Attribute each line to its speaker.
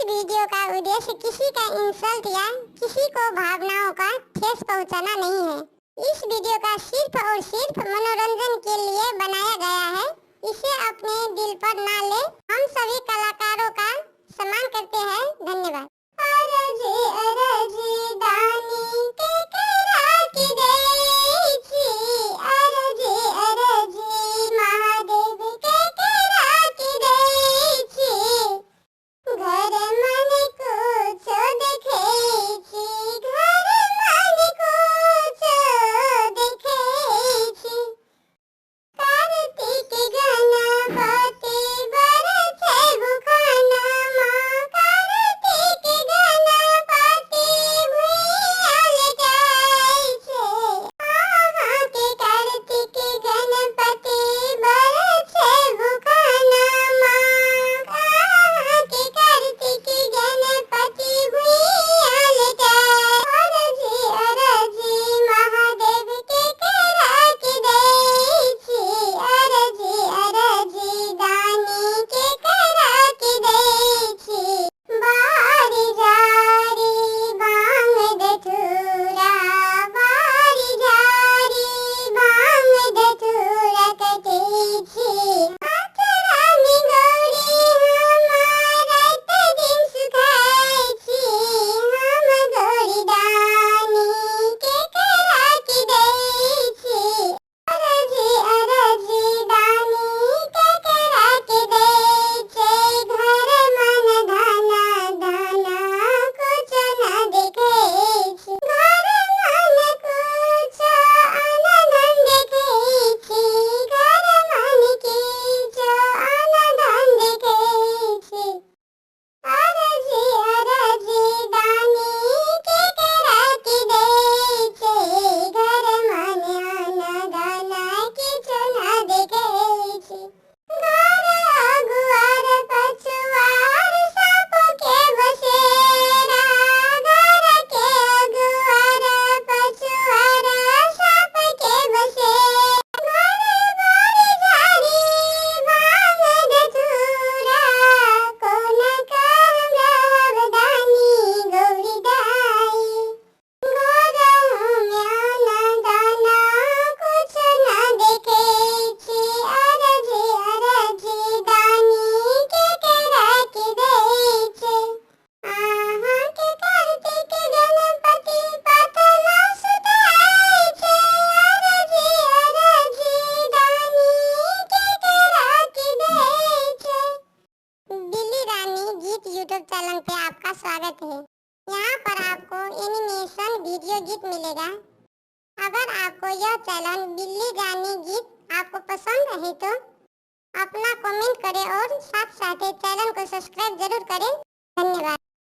Speaker 1: Video का उद्देश्य किसी का इंसल्ट या किसी को भावनाओं का ठेस पहुंचाना नहीं है। इस वीडियो का सिर्फ और सिर्फ मनोरंजन के लिए बनाया गया है। इसे अपने दिल पर ना ले। हम सभी कलाकारों का सम्मान करते हैं। धन्यवाद। अरजी अरजी दानी के कराची देची, अरजी अरजी महादेव के कराची देची, घर मन कुछ देखेची, घर मन कुछ देखेची, कार्तिक गणपति बरसे बुखाना माँ, कार्तिक गणपति भुइयाल जाइछे, आहाँ के कार्तिक गणपति बरसे बुखाना माँ, आहाँ के कार्तिक गणपति भुइयाल जाए। अरजी अरजी महादेव के कराची देची, अरजी अरजी दानी के कराची देची, बारी जारी बांग दथुरा, बारी जारी बांग दथुरा कटेची, आचरा में गौरी हमारा दिन सुखाइछी, हम गौरी दानी के कराची देची, अरजी अरजी दानी के कराची देचे, घर मन धना धना कुछ न देखेची, घर मन कुछ अनधन देखेची, घर मन कीछ अनधन देखेची, अरजी अरजी दानी के कराची देचे, घर मन अनधन कीछ न देखेची, घर अगुआर पछुआर सब के बसेरा, घर के अगुआर पछुआर सब के बसेरा, घर बारी जारी भांग दथुरा, कोन कहब दानी गौरी दाई, घर में अनदाना कुछ न देखेची, अरजी अरजी दानी के कराची देचे, आहाँ के कार्तिक गणपति पतना सुताइछे, अरजी अरजी दानी के कराची देचे। बिल्ली रानी गीत यूट्यूब चैनल पे आपका स्वागत है। यहाँ पर आपको एनिमेशन वीडियो गीत मिलेगा। अगर आपको यह चैनल बिल्ली रानी गीत आपको पसंद है तो अपना कमेंट करें और साथ साथ चैनल को सब्सक्राइब जरूर करें। धन्यवाद।